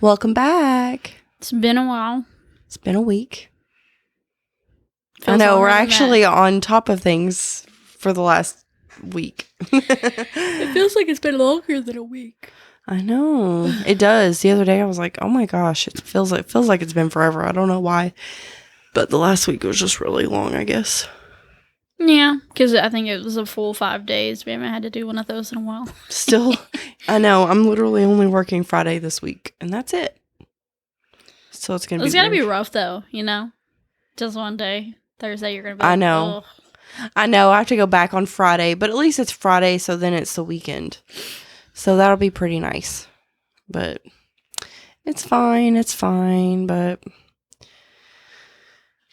Welcome back. It's been a while. It's been a week. Feels I know, we're longer than actually that. on top of things for the last week. It feels like it's been longer than a week. I know. It does. The other day I was like, oh my gosh, it feels like it's been forever. I don't know why. But the last week was just really long, I guess. Yeah, because I think it was a full 5 days. We haven't had to do one of those in a while. Still, I know. I'm literally only working Friday this week, and that's it. So it's going to be It's gotta be weird. rough, though, you know? Just one day. Thursday, you're gonna be I like, know. ugh. I know. I have to go back on Friday, but at least it's Friday, so then it's the weekend. So that'll be pretty nice. But it's fine, but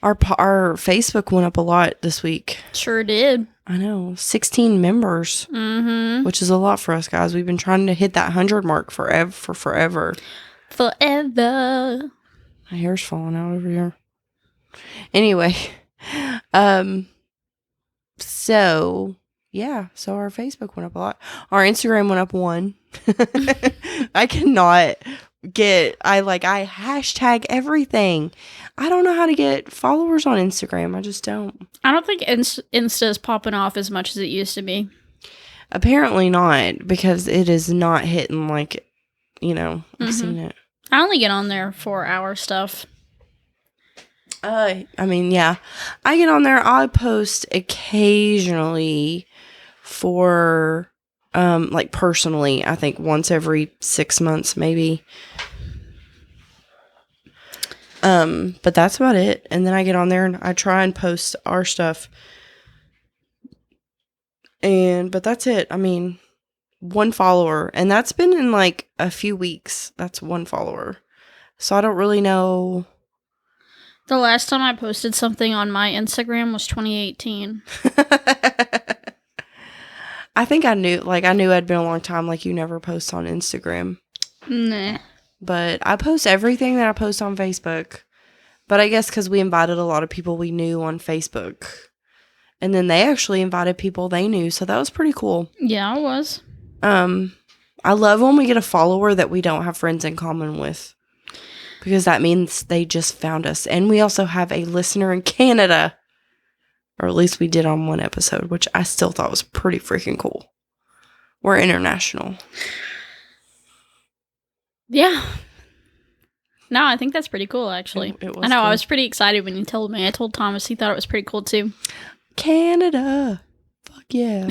our Facebook went up a lot this week. Sure did. I know. 16 members, Mm-hmm. which is a lot for us, guys. We've been trying to hit that 100 mark forever. Forever. My hair's falling out over here. Anyway, so yeah, so our Facebook went up a lot. Our Instagram went up 1. I hashtag everything. I don't know how to get followers on Instagram. I just don't. I don't think Insta is popping off as much as it used to be. Apparently not, because it is not hitting like, I've seen it. I only get on there for our stuff. I mean, yeah. I get on there. I post occasionally for, like personally, I think once every 6 months, maybe. But that's about it. And then I get on there and I try and post our stuff. But that's it. I mean, 1 follower. And that's been in like a few weeks. That's 1 follower. So I don't really know. The last time I posted something on my Instagram was 2018. I think I knew it'd been a long time. Like, you never post on Instagram. Nah. But I post everything that I post on Facebook. But I guess because we invited a lot of people we knew on Facebook. And then they actually invited people they knew. So that was pretty cool. Yeah, it was. I love when we get a follower that we don't have friends in common with. Because that means they just found us. And we also have a listener in Canada. Or at least we did on 1 episode, which I still thought was pretty freaking cool. We're international. Yeah. No, I think that's pretty cool, actually. It was I know, cool. I was pretty excited when you told me. I told Thomas he thought it was pretty cool, too. Canada. Fuck yeah.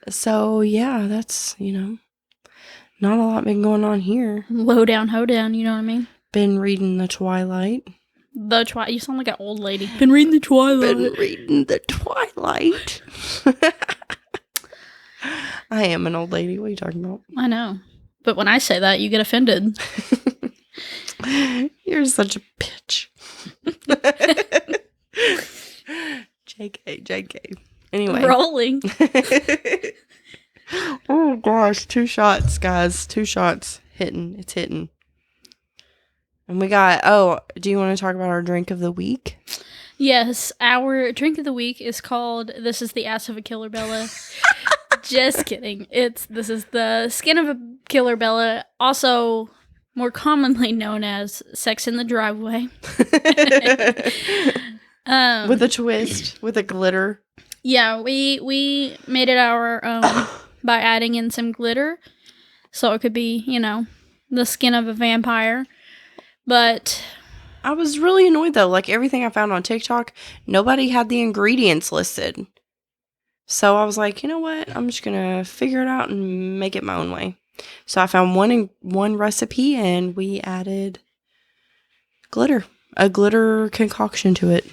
So, yeah, that's, not a lot been going on here. Low down, hoedown, you know what I mean? Been reading the Twilight. You sound like an old lady. Been reading the Twilight. Been reading the Twilight. I am an old lady. What are you talking about? I know. But when I say that, you get offended. You're such a bitch. JK. Anyway. Rolling. Oh gosh, 2 shots, guys. 2 shots. It's hitting. And we got, do you want to talk about our drink of the week? Yes, our drink of the week is called This is the Ass of a Killer Bella. Just kidding. This is the Skin of a Killer Bella, also more commonly known as Sex in the Driveway. With a twist, with a glitter. Yeah, we made it our own by adding in some glitter. So it could be, the skin of a vampire. But I was really annoyed though. Like, everything I found on TikTok, nobody had the ingredients listed. So I was like, you know what? I'm just going to figure it out and make it my own way. So I found one recipe and we added a glitter concoction to it.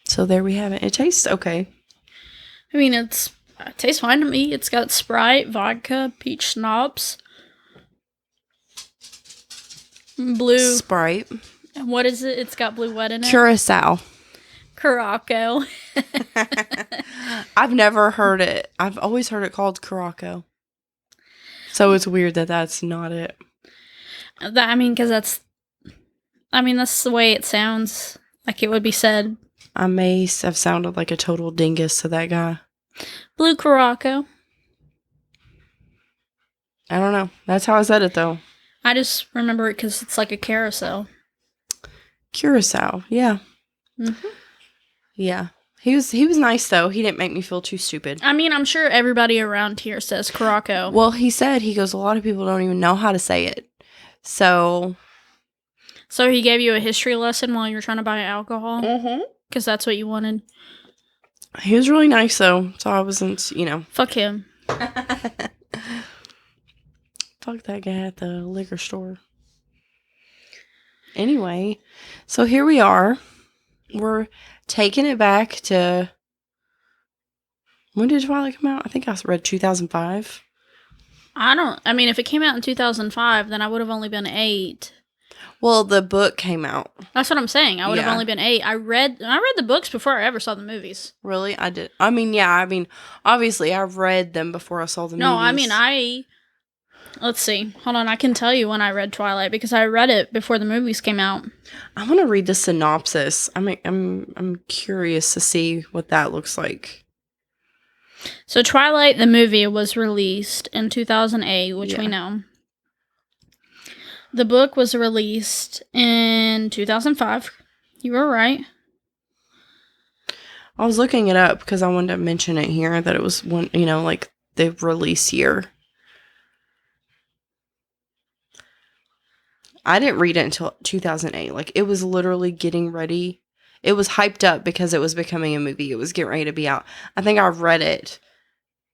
So there we have it. It tastes okay. I mean, it tastes fine to me. It's got Sprite, vodka, peach schnapps, blue. Sprite. What is it? It's got blue what in it? Curacao. Curaçao. I've never heard it. I've always heard it called Curaçao. So it's weird that that's not it. Because that's the way it sounds. Like it would be said. I may have sounded like a total dingus to that guy. Blue Curaçao. I don't know. That's how I said it, though. I just remember it because it's like a carousel. Curacao. Yeah. Mm-hmm. Yeah. He was nice, though. He didn't make me feel too stupid. I mean, I'm sure everybody around here says Caraco. Well, he goes, a lot of people don't even know how to say it. So he gave you a history lesson while you were trying to buy alcohol? Mm-hmm. Because that's what you wanted? He was really nice, though. So I wasn't, Fuck him. Fuck that guy at the liquor store. Anyway, so here we are. We're taking it back to... When did Twilight come out? I think I read 2005. I mean, if it came out in 2005, then I would have only been 8. Well, the book came out. That's what I'm saying. I would have only been 8. I read the books before I ever saw the movies. Really? I did. I mean, obviously, I read them before I saw the movies. No, I mean, let's see. Hold on, I can tell you when I read Twilight because I read it before the movies came out. I want to read the synopsis. I'm curious to see what that looks like. So Twilight, the movie, was released in 2008, which we know. The book was released in 2005. You were right. I was looking it up because I wanted to mention it here that it was one, like the release year. I didn't read it until 2008. Like, it was literally getting ready. It was hyped up because it was becoming a movie. It was getting ready to be out. I think I read it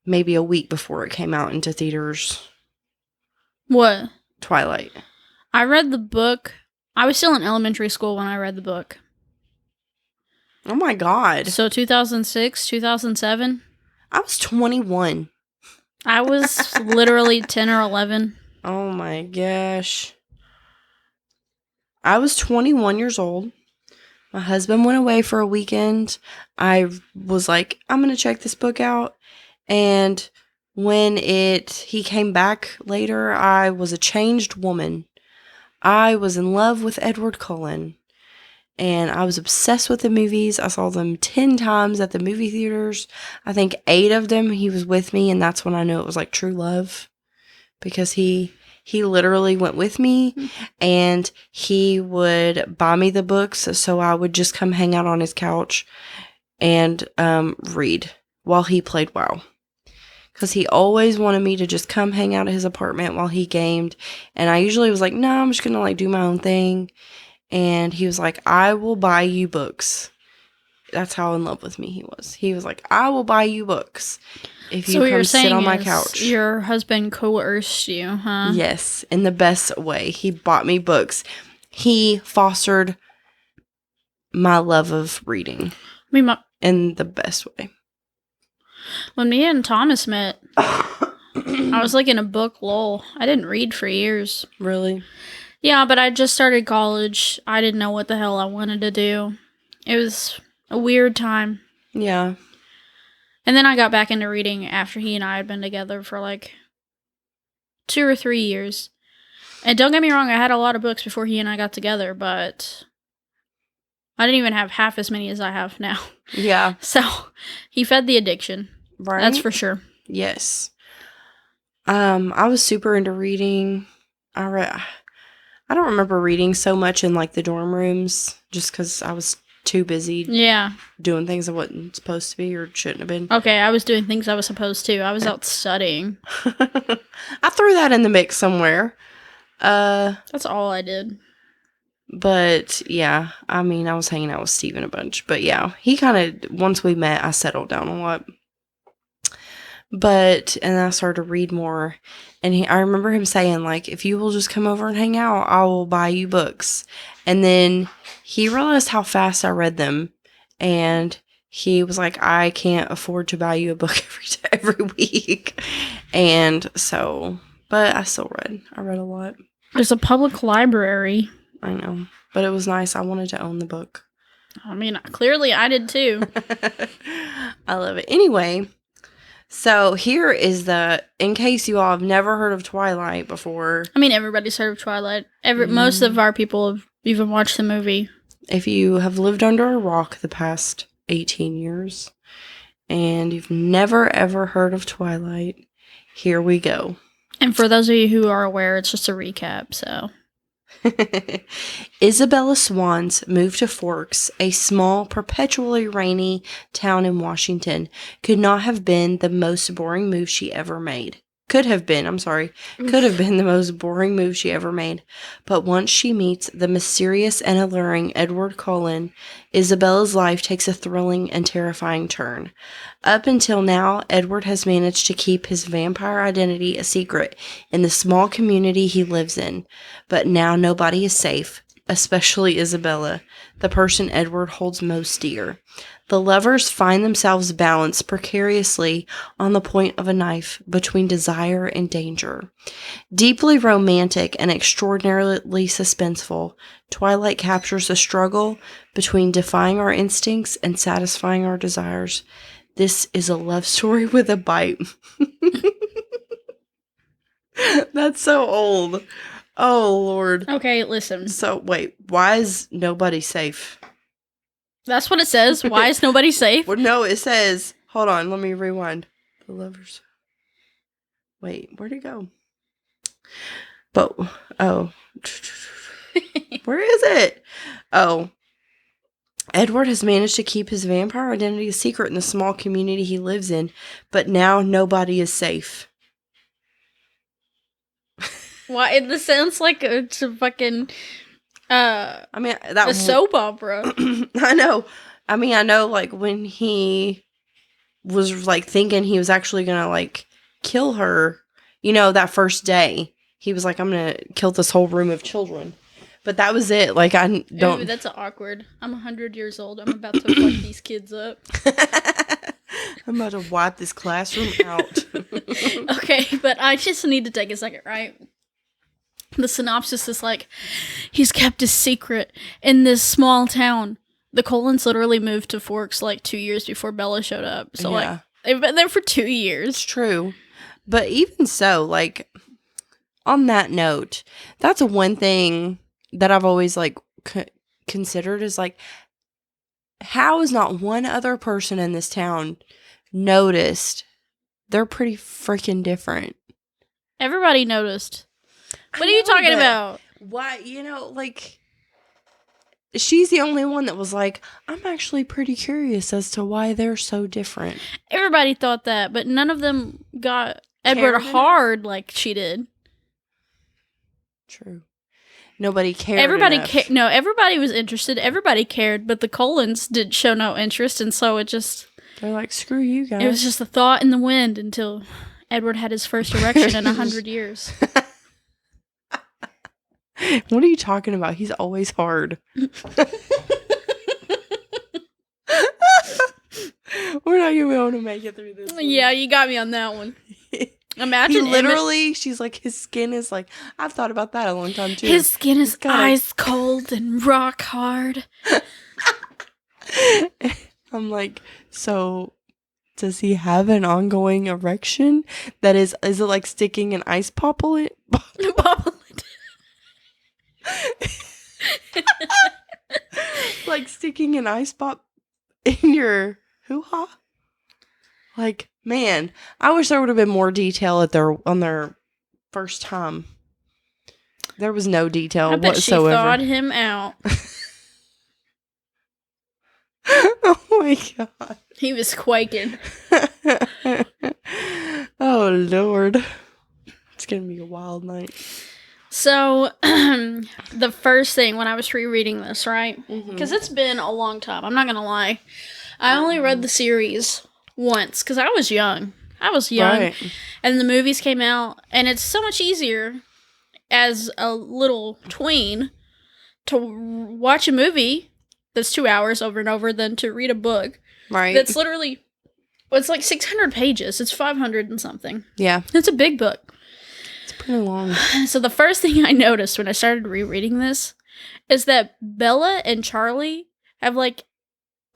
maybe a week before it came out into theaters. What? Twilight. I read the book. I was still in elementary school when I read the book. Oh my God. So 2006, 2007? I was 21. I was literally 10 or 11. Oh my gosh. I was 21 years old. My husband went away for a weekend. I was like, I'm going to check this book out. And when he came back later, I was a changed woman. I was in love with Edward Cullen. And I was obsessed with the movies. I saw them 10 times at the movie theaters. I think 8 of them he was with me. And that's when I knew it was like true love. Because he literally went with me, and he would buy me the books, so I would just come hang out on his couch and read while he played WoW. Because he always wanted me to just come hang out at his apartment while he gamed, and I usually was like, no, I'm just gonna do my own thing. And he was like, I will buy you books. That's how in love with me he was. He was like, I will buy you books if you come sit on my couch. Your husband coerced you, huh? Yes, in the best way. He bought me books. He fostered my love of reading in the best way. When me and Thomas met, I was like in a book lull. I didn't read for years. Really? Yeah, but I just started college. I didn't know what the hell I wanted to do. It was a weird time. Yeah. And then I got back into reading after he and I had been together for like 2 or 3 years. And don't get me wrong, I had a lot of books before he and I got together, but I didn't even have half as many as I have now. Yeah. So he fed the addiction. Right? That's for sure. Yes. I was super into reading. I don't remember reading so much in like the dorm rooms just because I was too busy doing things I wasn't supposed to be or shouldn't have been. Okay, I was doing things I was supposed to. I was out studying. I threw that in the mix somewhere. That's all I did. But yeah, I mean, I was hanging out with Steven a bunch. But yeah, he kind of, once we met, I settled down a lot. And I started to read more. And I remember him saying, like, if you will just come over and hang out, I will buy you books. And then he realized how fast I read them. And he was like, I can't afford to buy you a book every week. And so, but I still read. I read a lot. There's a public library. I know. But it was nice. I wanted to own the book. I mean, clearly I did too. I love it. Anyway, so here is in case you all have never heard of Twilight before. I mean, everybody's heard of Twilight. Most of our people have even watched the movie. If you have lived under a rock the past 18 years and you've never ever heard of Twilight, here we go. And for those of you who are aware, it's just a recap, so. Isabella Swans moved to Forks, a small, perpetually rainy town in Washington. Could not have been the most boring move she ever made. Could have been the most boring move she ever made. But once she meets the mysterious and alluring Edward Cullen, Isabella's life takes a thrilling and terrifying turn. Up until now, Edward has managed to keep his vampire identity a secret in the small community he lives in. But now nobody is safe, especially Isabella, the person Edward holds most dear. The lovers find themselves balanced precariously on the point of a knife between desire and danger. Deeply romantic and extraordinarily suspenseful, Twilight captures the struggle between defying our instincts and satisfying our desires. This is a love story with a bite. That's so old. Oh, Lord. Okay, listen. So, wait, why is nobody safe? That's what it says. Why is nobody safe? Well, no, it says, hold on, let me rewind. The lovers. Wait, where'd it go? But, oh. Where is it? Oh. Edward has managed to keep his vampire identity a secret in the small community he lives in, but now nobody is safe. Why? It sounds like it's a fucking... I mean, that a soap opera. I know. I mean, I know, like, when he was, like, thinking he was actually gonna, like, kill her, you know, that first day, he was like, I'm gonna kill this whole room of children. But that was it. Like, I don't... Ooh, that's awkward. I'm 100 years old. I'm about to fuck these kids up. I'm about to wipe this classroom out. Okay, but I just need to take a second, right? The synopsis is like, he's kept his secret in this small town. The Colons literally moved to Forks like 2 years before Bella showed up. So, like, they've been there for 2 years. It's true. But even so, like, on that note, that's one thing that I've always, like, considered is, like, how is not one other person in this town noticed they're pretty freaking different? Everybody noticed. What are you talking about? Why, you know, like, she's the only one that was like, I'm actually pretty curious as to why they're so different. Everybody thought that, but none of them got Edward hard like she did. True. Nobody cared. Everybody was interested. Everybody cared, but the Colons did show no interest, and so they're like, screw you guys. It was just a thought in the wind until Edward had his first erection in 100 years. What are you talking about? He's always hard. We're not gonna be able to make it through this one. Yeah, you got me on that one. Imagine he literally, she's like, his skin is like, I've thought about that a long time too. His skin is ice cold and rock hard. I'm like, so does he have an ongoing erection? That is it like sticking an ice popple in? Like sticking an ice pop in your hoo-ha? Like, man, I wish there would have been more detail on their first time. There was no detail whatsoever. She thawed him out. Oh my god. He was quaking. Oh Lord. It's gonna be a wild night. So, the first thing when I was rereading this, right? Because it's been a long time. I'm not going to lie. I only read the series once because I was young. Right. And the movies came out. And it's so much easier as a little tween to watch a movie that's 2 hours over and over than to read a book. Right. That's literally, it's like 600 pages. It's 500 and something. Yeah. It's a big book. Pretty long. So the first thing I noticed when I started rereading this is that Bella and Charlie have like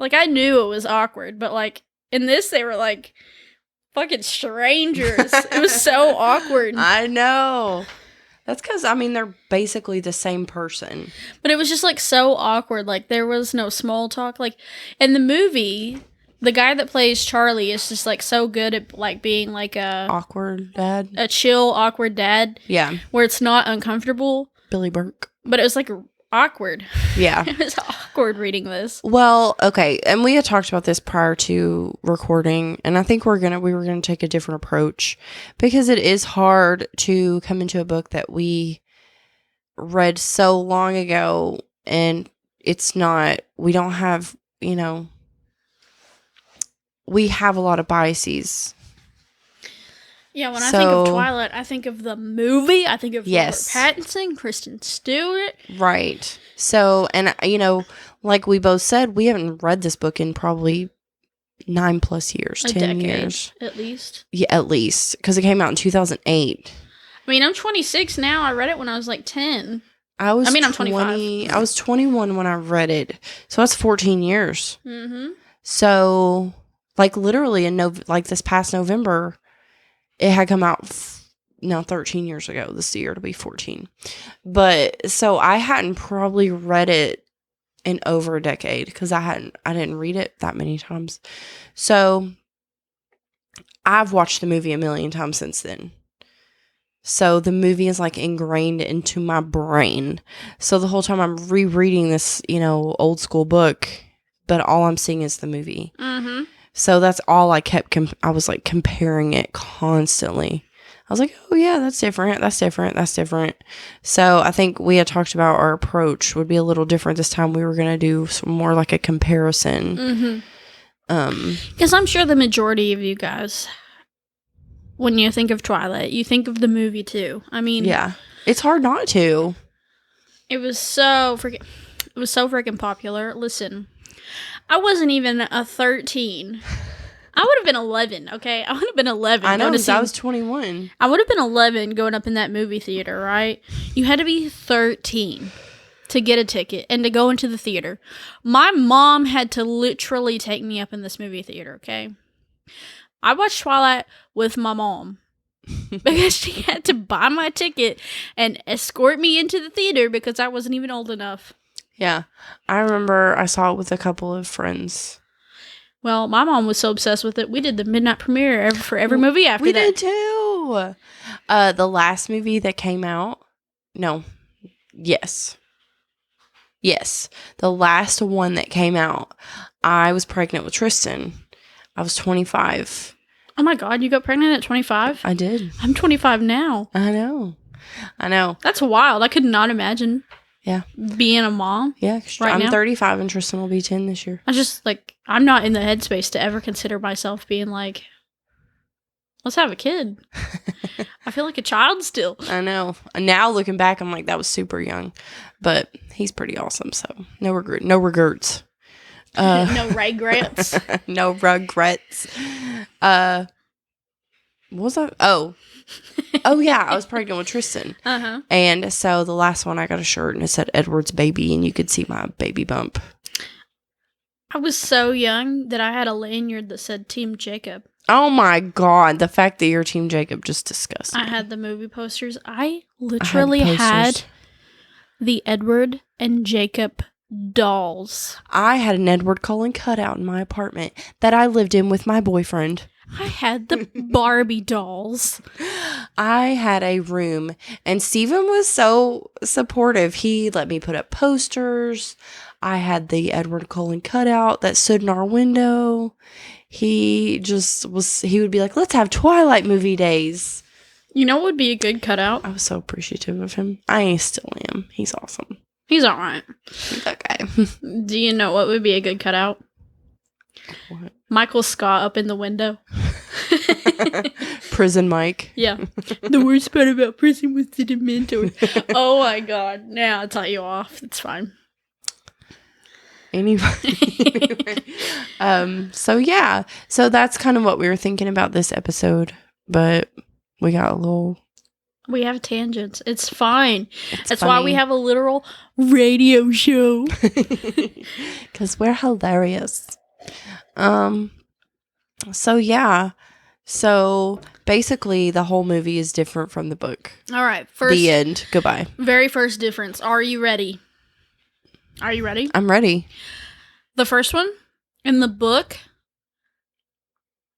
I knew it was awkward, but like in this they were like fucking strangers. It was so awkward. I know. That's because, I mean, they're basically the same person. But it was just like so awkward. Like there was no small talk. Like in the movie, the guy that plays Charlie is just like so good at like being like Awkward dad. a chill, awkward dad. Yeah. Where it's not uncomfortable. Billy Burke. But it was like awkward. Yeah. It was awkward reading this. Well, okay. And we had talked about this prior to recording. And I think we were gonna take a different approach. Because it is hard to come into a book that we read so long ago. And it's not, we don't have, we have a lot of biases. Yeah, when I think of Twilight, I think of the movie. I think of Robert Pattinson, Kristen Stewart. Right. So, and like we both said, we haven't read this book in probably 9+ years, 10 years. At least. Yeah, at least. Because it came out in 2008. I mean, I'm 26 now. I read it when I was like 10. I'm 25. I was 21 when I read it. So that's 14 years. Mm-hmm. So, like literally this past November, it had come out 13 years ago. This year it'll be 14. But so I hadn't probably read it in over a decade because I didn't read it that many times. So I've watched the movie a million times since then. So the movie is like ingrained into my brain. So the whole time I'm rereading this, old school book, but all I'm seeing is the movie. Mm-hmm. So that's all I kept. I was like comparing it constantly. I was like, oh yeah, that's different. That's different. That's different. So I think we had talked about our approach would be a little different this time. We were going to do some more like a comparison. Mm-hmm. Because I'm sure the majority of you guys, when you think of Twilight, you think of the movie too. I mean, yeah, it's hard not to. It was so freaking popular. Listen, I wasn't even a 13. I would have been 11, okay? I would have been 11. I know, because I was 21. I would have been 11 going up in that movie theater, right? You had to be 13 to get a ticket and to go into the theater. My mom had to literally take me up in this movie theater, okay? I watched Twilight with my mom because she had to buy my ticket and escort me into the theater because I wasn't even old enough. Yeah. I remember I saw it with a couple of friends. Well, my mom was so obsessed with it. We did the midnight premiere for every movie after that. We did too. The last movie that came out. No. Yes. The last one that came out. I was pregnant with Tristan. I was 25. Oh my God, you got pregnant at 25? I did. I'm 25 now. I know. That's wild. I could not imagine. Yeah. Being a mom. Yeah. I'm 35 and Tristan will be 10 this year. I'm not in the headspace to ever consider myself being like, let's have a kid. I feel like a child still. I know. Now looking back, I'm like, that was super young. But he's pretty awesome. So no regrets. No regrets. No regrets. What was I? Oh yeah, I was pregnant with Tristan. Uh-huh. And so the last one I got a shirt and it said Edward's baby and you could see my baby bump. I was so young that I had a lanyard that said Team Jacob. Oh my God, the fact that you're Team Jacob just disgusting. I had the movie posters. I literally had the Edward and Jacob dolls. I had an Edward Cullen cutout in my apartment that I lived in with my boyfriend. I had the Barbie dolls. I had a room, and Steven was so supportive. He let me put up posters. I had the Edward Cullen cutout that stood in our window. He would be like, let's have Twilight movie days. You know what would be a good cutout? I was so appreciative of him. I still am. He's awesome. He's all right. He's okay. Do you know what would be a good cutout? What? Michael Scott up in the window. Prison Mike. Yeah. The worst part about prison was the Dementor. Oh my God. Now I'll tell you off. It's fine. Anyway. So yeah. So that's kind of what we were thinking about this episode. But we got a little... We have tangents. It's fine. That's funny. why we have a literal radio show. Because we're hilarious. So yeah. So basically the whole movie is different from the book. All right. First, the end. Goodbye. Very first difference. Are you ready? Are you ready? I'm ready. The first one, in the book,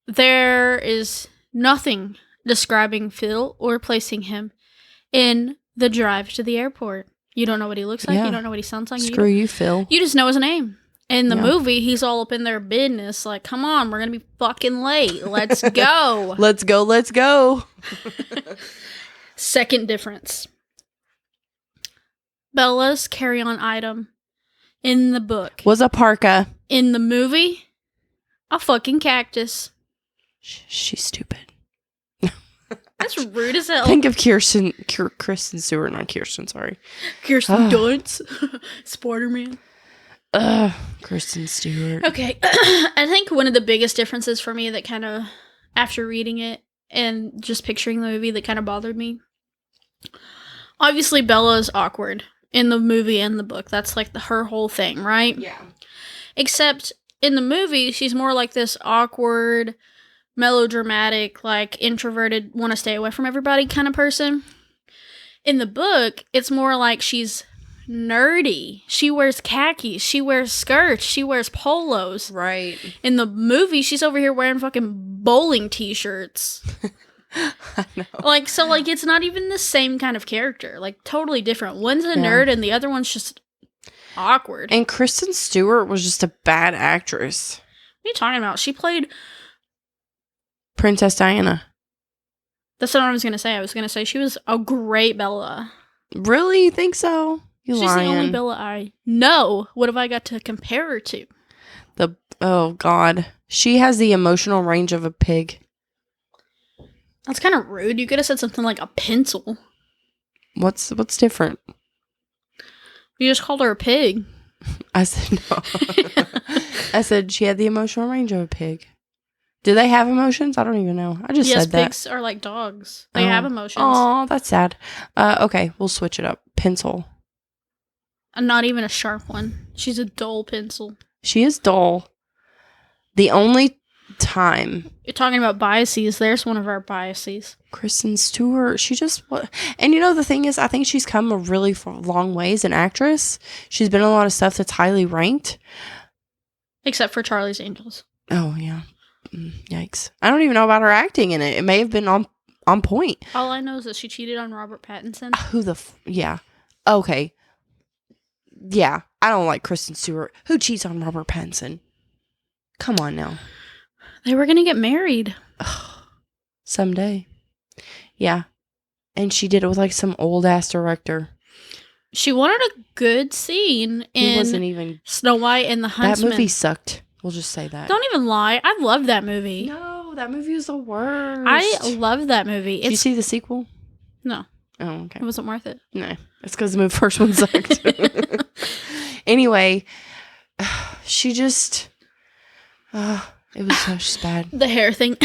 there is nothing describing Phil or placing him in the drive to the airport. You don't know what he looks like. Yeah. You don't know what he sounds like. Screw you, Phil. You just know his name. In the Yeah. movie, he's all up in their business. Like, come on, we're going to be fucking late. Let's go. Let's go. Let's go. Second difference. Bella's carry-on item in the book. Was a parka. In the movie, a fucking cactus. She's stupid. That's rude as hell. Think of Kristen Stewart, not Kirsten, sorry. Kirsten Dunst. Spider-Man. Kristen Stewart. Okay. I think one of the biggest differences for me that kind of, after reading it and just picturing the movie, that kind of bothered me. Obviously, Bella is awkward in the movie and the book. That's like her whole thing, right? Yeah. Except in the movie, she's more like this awkward, melodramatic, like introverted, want to stay away from everybody kind of person. In the book, it's more like she's nerdy. She wears khakis. She wears skirts. She wears polos. Right. In the movie, she's over here wearing fucking bowling t-shirts. I know. Like, so, like, it's not even the same kind of character. Like, totally different. One's a nerd and the other one's just awkward. And Kristen Stewart was just a bad actress. What are you talking about? She played... Princess Diana. That's not what I was going to say. I was going to say she was a great Bella. Really? You think so? You She's lying. the only Bella I know. What have I got to compare her to? Oh, God. She has the emotional range of a pig. That's kind of rude. You could have said something like a pencil. What's different? You just called her a pig. I said no. I said she had the emotional range of a pig. Do they have emotions? I don't even know. I just said that. Yes, pigs are like dogs. They have emotions. Oh, that's sad. Okay, we'll switch it up. Pencil. And not even a sharp one. She's a dull pencil. She is dull. The only time. You're talking about biases. There's one of our biases. Kristen Stewart. She just... And you know, the thing is, I think she's come a really long way as an actress. She's been in a lot of stuff that's highly ranked. Except for Charlie's Angels. Oh, yeah. Yikes. I don't even know about her acting in it. It may have been on point. All I know is that she cheated on Robert Pattinson. Yeah. Okay. Yeah. I don't like Kristen Stewart. Who cheats on Robert Pattinson? Come on now. They were going to get married. Someday. Yeah. And she did it with like some old ass director. She wanted a good scene in wasn't even Snow White and the Huntsman. That movie sucked. We'll just say that. Don't even lie. I love that movie. No, that movie is the worst. I love that movie. Did you see the sequel? No. Oh, okay. It wasn't worth it. No. It's because the first one sucked. Anyway, she just... it was so just bad. The hair thing.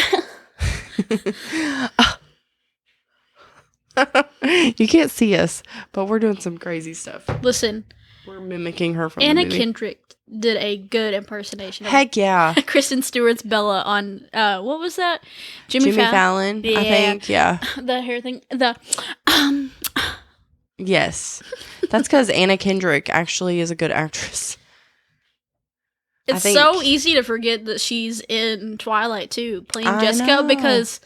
You can't see us, but we're doing some crazy stuff. Listen. We're mimicking her from Anna the movie. Kendrick did a good impersonation of Heck yeah. Kristen Stewart's Bella on, what was that? Jimmy Fallon, yeah. I think, yeah. The hair thing. Yes. That's because Anna Kendrick actually is a good actress. It's so easy to forget that she's in Twilight, too, playing Jessica, because...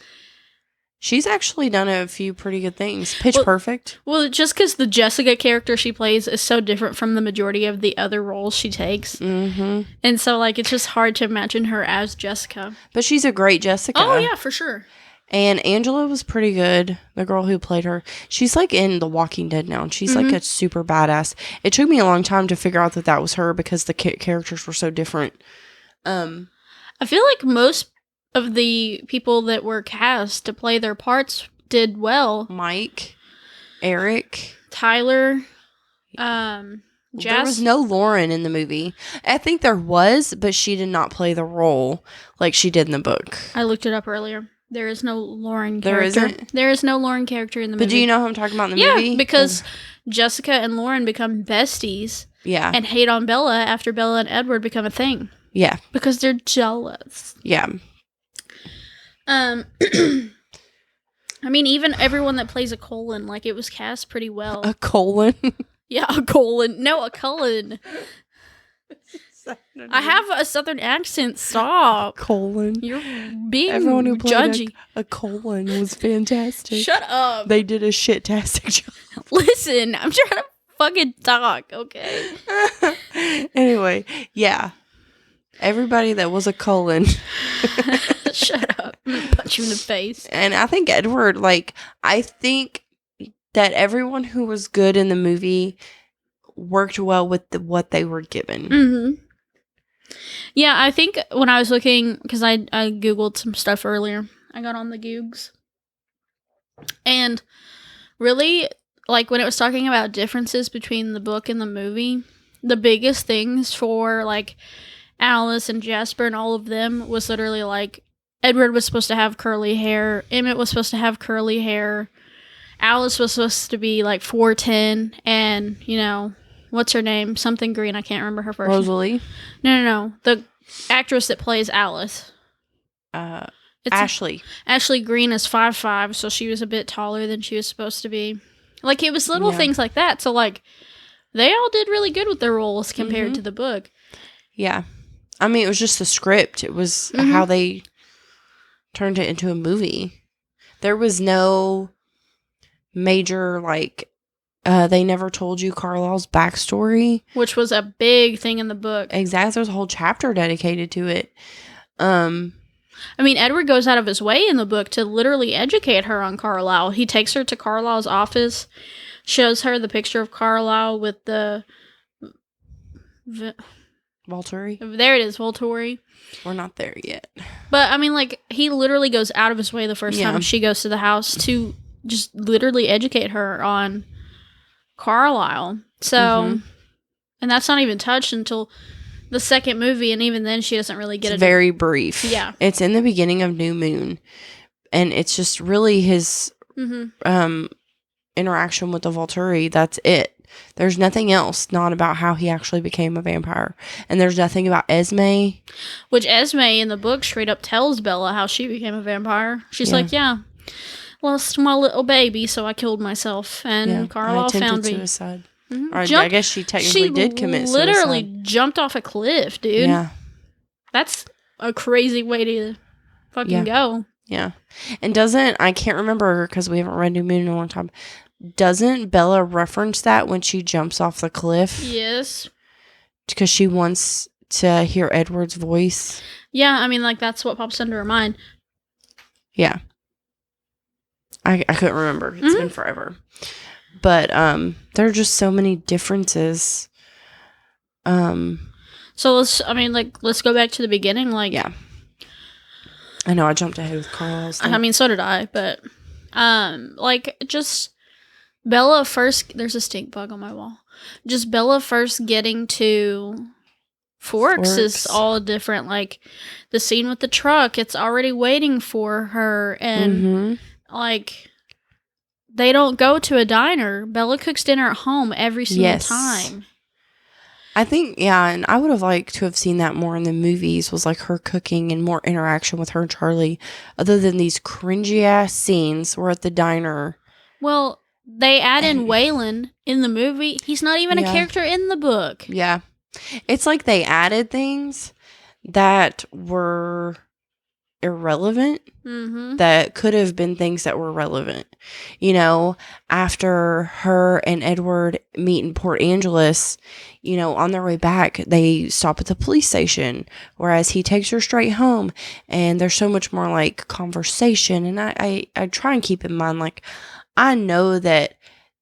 She's actually done a few pretty good things. Pitch Perfect. Well, just because the Jessica character she plays is so different from the majority of the other roles she takes. Mm-hmm. And so, like, it's just hard to imagine her as Jessica. But she's a great Jessica. Oh, yeah, for sure. And Angela was pretty good, the girl who played her. She's, like, in The Walking Dead now, and she's, like, a super badass. It took me a long time to figure out that was her because the characters were so different. I feel like most of the people that were cast to play their parts did well. Mike, Eric, Tyler, Jess. There was no Lauren in the movie. I think there was, but she did not play the role like she did in the book. I looked it up earlier. There is no Lauren There character. isn't? There is no Lauren character in the movie. But do you know who I'm talking about in the movie? Yeah, because Jessica and Lauren become besties. Yeah. And hate on Bella after Bella and Edward become a thing. Yeah. Because they're jealous. Yeah. I mean, even everyone that plays a Colin, like, it was cast pretty well. A colon? Yeah, a Colin. No, a Cullen. I have a southern accent. Stop. Colon. You're being Everyone who played judgy. a colon was fantastic. Shut up. They did a shit-tastic job. Listen, I'm trying to fucking talk, okay? Anyway, yeah. Everybody that was a colon. Shut up. I'm gonna punch you in the face. And I think Edward, I think that everyone who was good in the movie worked well with what they were given. Mm-hmm. Yeah, I think when I was looking, because I Googled some stuff earlier, I got on the Googs. And really, when it was talking about differences between the book and the movie, the biggest things for, Alice and Jasper and all of them was literally, Edward was supposed to have curly hair, Emmett was supposed to have curly hair, Alice was supposed to be, 4'10", and, what's her name? Something Green. I can't remember her first name. Rosalie? No. The actress that plays Alice. Ashley. Ashley Green is 5'5", so she was a bit taller than she was supposed to be. It was little things like that. So, they all did really good with their roles compared to the book. Yeah. I mean, it was just the script. It was how they turned it into a movie. There was no major, they never told you Carlisle's backstory. Which was a big thing in the book. Exactly. There's a whole chapter dedicated to it. I mean, Edward goes out of his way in the book to literally educate her on Carlisle. He takes her to Carlisle's office, shows her the picture of Carlisle with the... Volturi? There it is, Volturi. We're not there yet. But, I mean, he literally goes out of his way the first time she goes to the house to just literally educate her on Carlisle. So, and that's not even touched until the second movie, and even then she doesn't really get it. It's very brief. Yeah. It's in the beginning of New Moon, and it's just really his interaction with the Volturi. That's it. There's nothing else, not about how he actually became a vampire. And there's nothing about Esme. Which Esme in the book straight up tells Bella how she became a vampire. She's like, lost my little baby, so I killed myself. And Carlisle found me. Suicide. Or I guess she technically did commit suicide. She literally jumped off a cliff, dude. Yeah. That's a crazy way to fucking go. Yeah. And I can't remember because we haven't read New Moon in a long time. Doesn't Bella reference that when she jumps off the cliff? Yes. Because she wants to hear Edward's voice? Yeah, I mean, that's what pops under her mind. Yeah. I couldn't remember. It's been forever. But there are just so many differences. So let's go back to the beginning. Yeah. I know I jumped ahead with Carlisle's thing. I mean, so did I, but just Bella first. There's a stink bug on my wall. Just Bella first getting to Forks is all different. The scene with the truck, it's already waiting for her, and they don't go to a diner. Bella cooks dinner at home every single time. I think, and I would have liked to have seen that more in the movies, was her cooking and more interaction with her and Charlie, other than these cringy ass scenes where at the diner. Well, they add in Waylon in the movie. He's not even a character in the book. Yeah. It's they added things that were irrelevant that could have been things that were relevant. After her and Edward meet in Port Angeles, on their way back, they stop at the police station, whereas he takes her straight home, and there's so much more conversation. And I try and keep in mind, I know that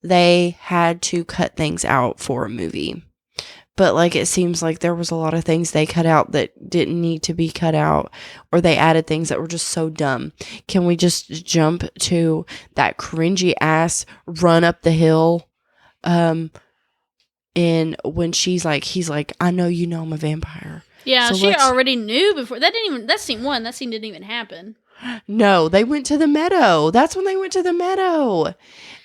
they had to cut things out for a movie. But, it seems like there was a lot of things they cut out that didn't need to be cut out, or they added things that were just so dumb. Can we just jump to that cringy-ass run up the hill, and when he's like, I know you know I'm a vampire. Yeah, so she already knew before. That scene didn't even happen. No, they went to the meadow. That's when they went to the meadow.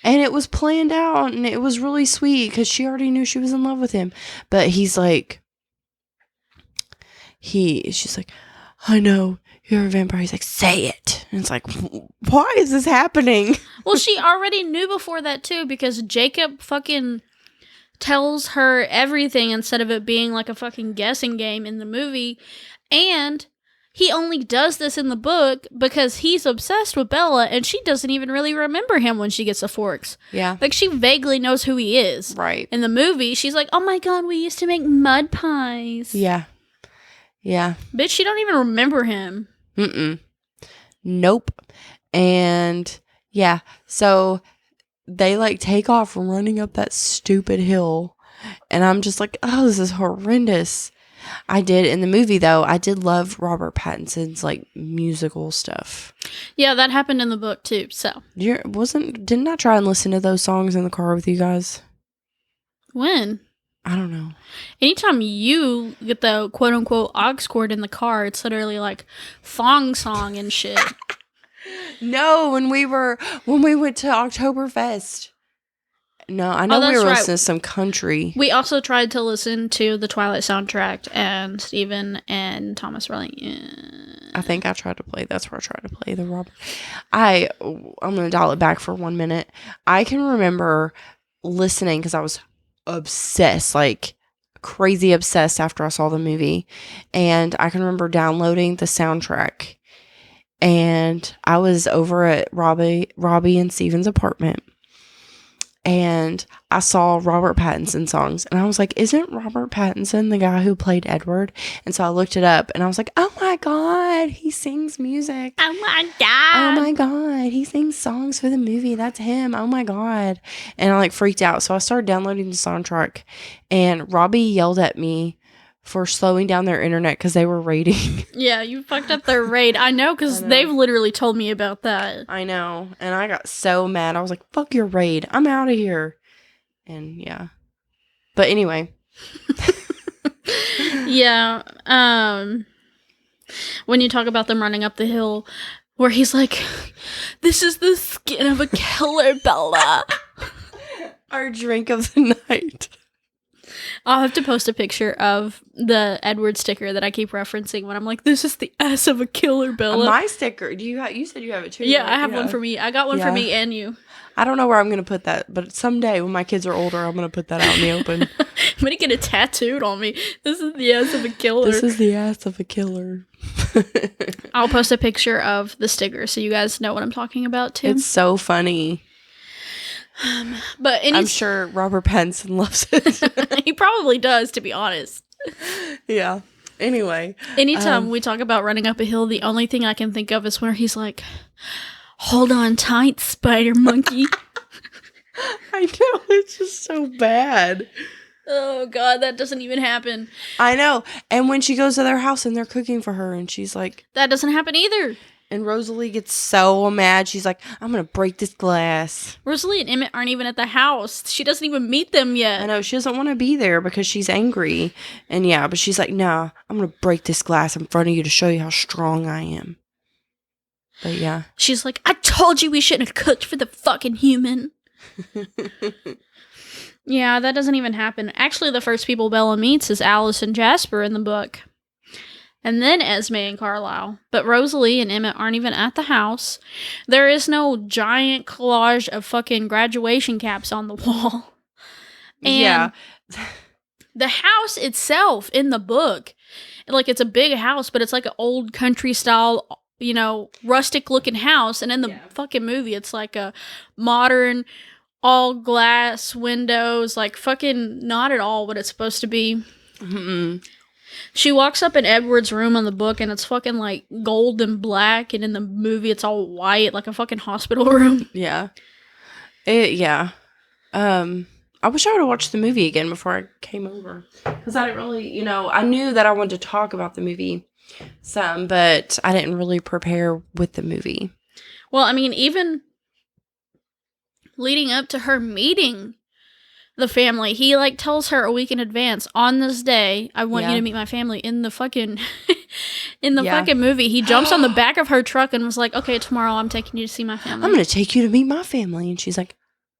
And it was planned out, and it was really sweet because she already knew she was in love with him. But she's like, I know you're a vampire. He's like, say it. And it's like, why is this happening? Well, she already knew before that too, because Jacob fucking tells her everything instead of it being like a fucking guessing game in the movie. And he only does this in the book because he's obsessed with Bella and she doesn't even really remember him when she gets the forks. Yeah. Like, she vaguely knows who he is. Right. In the movie, she's like, oh my god, we used to make mud pies. Yeah. Yeah. Bitch, she don't even remember him. Nope. And yeah, so they like take off running up that stupid hill. And I'm just like, oh, this is horrendous. I did in the movie though. I did love Robert Pattinson's like musical stuff. Yeah, that happened in the book too. So didn't I try and listen to those songs in the car with you guys? When? I don't know. Anytime you get the quote unquote aux cord in the car, it's literally like thong song and shit. No, when we went to Oktoberfest. No, I know we were listening to some country. We also tried to listen to the Twilight soundtrack, and Steven and Thomas were like, I think I tried to play. That's where I tried to play the Robert. I'm going to dial it back for 1 minute. I can remember listening because I was obsessed, like crazy obsessed after I saw the movie. And I can remember downloading the soundtrack. And I was over at Robbie and Steven's apartment. And I saw Robert Pattinson songs. And I was like, isn't Robert Pattinson the guy who played Edward? And so I looked it up. And I was like, oh my God, he sings music. oh my god. Oh my God, he sings songs for the movie. That's him. Oh my God. And I like freaked out. So I started downloading the soundtrack. And Robbie yelled at me for slowing down their internet because they were raiding. Yeah, you fucked up their raid. I know, because they've literally told me about that. I know. And I got so mad. I was like, fuck your raid. I'm out of here. And yeah. But anyway. Yeah. When you talk about them running up the hill, where he's like, this is the skin of a killer, Bella. Our drink of the night. I'll have to post a picture of the Edward sticker that I keep referencing when I'm like, this is the ass of a killer, Bella. My sticker. You said you have it too. Yeah, right? I have one for me. I got one for me and you. I don't know where I'm going to put that, but someday when my kids are older, I'm going to put that out in the open. I'm going to get it tattooed on me. This is the ass of a killer. This is the ass of a killer. I'll post a picture of the sticker so you guys know what I'm talking about too. It's so funny. But I'm sure Robert Pattinson loves it. He probably does, to be honest. Yeah. Anyway. Anytime we talk about running up a hill, the only thing I can think of is where he's like, hold on tight, spider monkey. I know. It's just so bad. Oh, God, that doesn't even happen. I know. And when she goes to their house and they're cooking for her and she's like... That doesn't happen either. And Rosalie gets so mad. She's like, I'm going to break this glass. Rosalie and Emmett aren't even at the house. She doesn't even meet them yet. I know. She doesn't want to be there because she's angry. And yeah, but she's like, no, I'm going to break this glass in front of you to show you how strong I am. But yeah. She's like, I told you we shouldn't have cooked for the fucking human. Yeah, that doesn't even happen. Actually, the first people Bella meets is Alice and Jasper in the book. And then Esme and Carlisle. But Rosalie and Emmett aren't even at the house. There is no giant collage of fucking graduation caps on the wall. And yeah. The house itself in the book, like, it's a big house, but it's like an old country style, you know, rustic looking house. And in the fucking movie, it's like a modern, all glass windows, like fucking not at all what it's supposed to be. Mm-mm. She walks up in Edward's room in the book and it's fucking like gold and black, and in the movie it's all white, like a fucking hospital room. Yeah. Yeah. I wish I would have watched the movie again before I came over. Because I didn't really, you know, I knew that I wanted to talk about the movie some, but I didn't really prepare with the movie. Well, I mean, even leading up to her meeting the family, he like tells her a week in advance, on this day I want you to meet my family. In the fucking fucking movie, he jumps on the back of her truck and was like, okay, tomorrow I'm taking you to see my family. I'm gonna take you to meet my family. And she's like,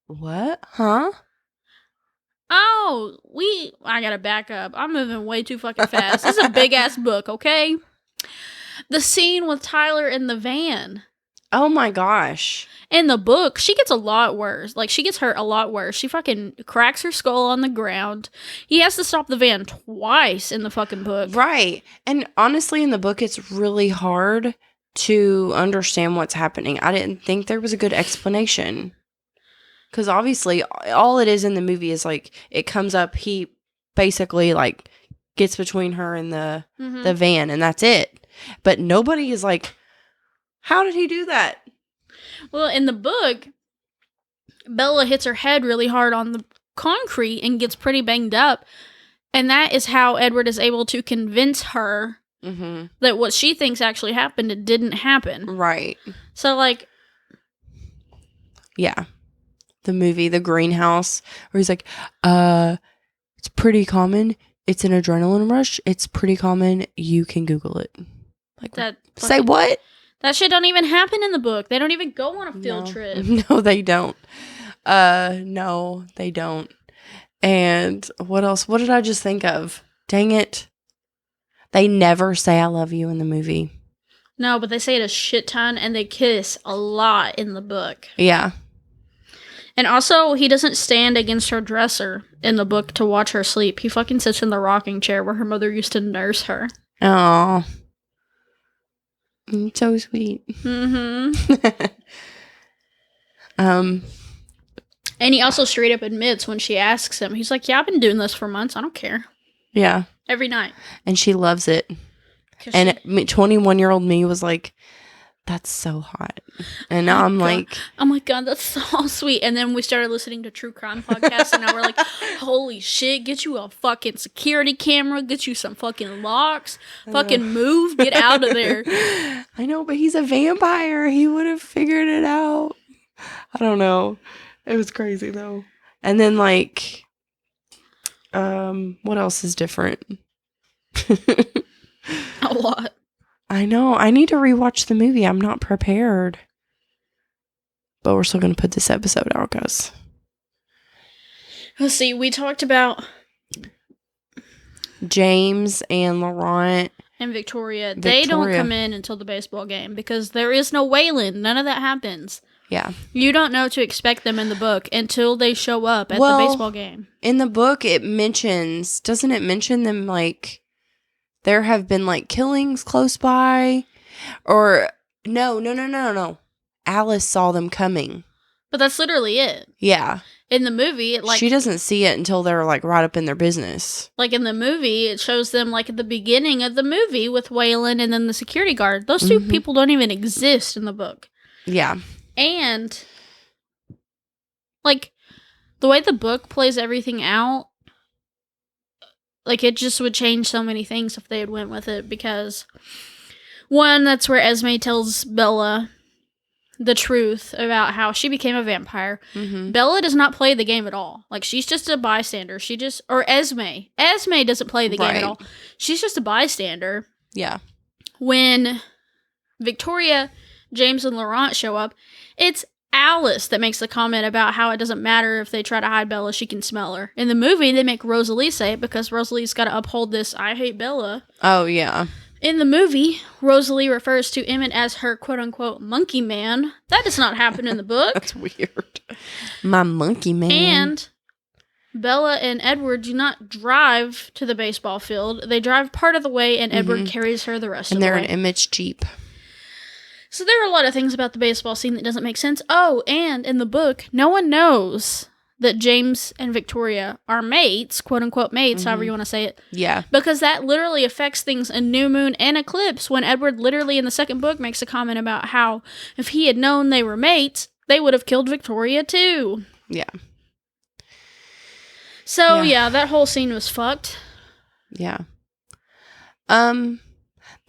what? Huh? Oh, I gotta back up. I'm moving way too fucking fast. This is a big ass book, okay? The scene with Tyler in the van. Oh my gosh. In the book, she gets a lot worse. Like, she gets hurt a lot worse. She fucking cracks her skull on the ground. He has to stop the van twice in the fucking book. Right. And honestly, in the book, it's really hard to understand what's happening. I didn't think there was a good explanation. Because obviously, all it is in the movie is, like, it comes up, he basically, like, gets between her and the van, and that's it. But nobody is like, how did he do that? Well, in the book, Bella hits her head really hard on the concrete and gets pretty banged up. And that is how Edward is able to convince her that what she thinks actually happened, it didn't happen. Right. So, like... Yeah. The movie, The Greenhouse, where he's like, it's pretty common. It's an adrenaline rush. It's pretty common. You can Google it. Like, that. Say what? That shit don't even happen in the book. They don't even go on a field trip. No, they don't. No, they don't. And what else? What did I just think of? Dang it. They never say I love you in the movie. No, but they say it a shit ton, and they kiss a lot in the book. Yeah. And also, he doesn't stand against her dresser in the book to watch her sleep. He fucking sits in the rocking chair where her mother used to nurse her. Oh. So sweet. And he also straight up admits when she asks him, he's like, yeah, I've been doing this for months. I don't care. Yeah. Every night. And she loves it. And 21-year-old me was like, that's so hot. And now I'm like... Oh my God, that's so sweet. And then we started listening to true crime podcasts, and now we're like, holy shit, get you a fucking security camera, get you some fucking locks, fucking move, get out of there. I know, but he's a vampire. He would have figured it out. I don't know. It was crazy, though. And then, like... what else is different? A lot. I know. I need to rewatch the movie. I'm not prepared. But we're still going to put this episode out, guys. Let's see. We talked about James and Laurent. And Victoria. They don't come in until the baseball game because there is no Waylon. None of that happens. Yeah. You don't know to expect them in the book until they show up at the baseball game. In the book, it mentions... Doesn't it mention them, like... There have been, like, killings close by. Or, no. Alice saw them coming. But that's literally it. Yeah. In the movie, she doesn't see it until they're, like, right up in their business. Like, in the movie, it shows them, like, at the beginning of the movie with Waylon and then the security guard. Those two people don't even exist in the book. Yeah. And, like, the way the book plays everything out, like, it just would change so many things if they had went with it, because, one, that's where Esme tells Bella the truth about how she became a vampire. Bella does not play the game at all. Like, she's just a bystander. Or Esme. Esme doesn't play the game at all. She's just a bystander. Yeah. When Victoria, James, and Laurent show up, it's Alice that makes the comment about how it doesn't matter if they try to hide Bella, she can smell her. In the movie, they make Rosalie say it because Rosalie's got to uphold this I hate Bella. Oh, yeah. In the movie, Rosalie refers to Emmett as her quote-unquote monkey man. That does not happen in the book. That's weird. My monkey man. And Bella and Edward do not drive to the baseball field. They drive part of the way, and Edward carries her the rest of the way. And they're an Image Jeep. So there are a lot of things about the baseball scene that doesn't make sense. Oh, and in the book, no one knows that James and Victoria are mates, quote-unquote mates, however you want to say it. Yeah. Because that literally affects things in New Moon and Eclipse, when Edward literally in the second book makes a comment about how if he had known they were mates, they would have killed Victoria too. Yeah. So, yeah, that whole scene was fucked. Yeah.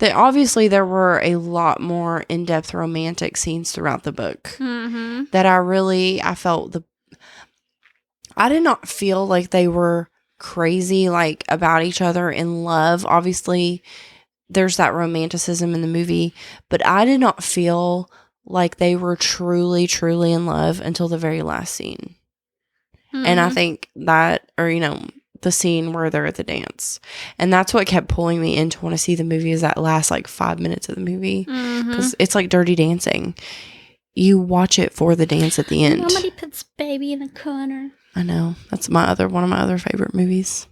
Obviously, there were a lot more in-depth romantic scenes throughout the book that I felt I did not feel like they were crazy, like, about each other in love. Obviously, there's that romanticism in the movie, but I did not feel like they were truly, truly in love until the very last scene. And I think that, the scene where they're at the dance. And that's what kept pulling me in to want to see the movie, is that last like 5 minutes of the movie. Because it's like Dirty Dancing. You watch it for the dance at the end. Somebody puts baby in the corner. I know. That's one of my other favorite movies.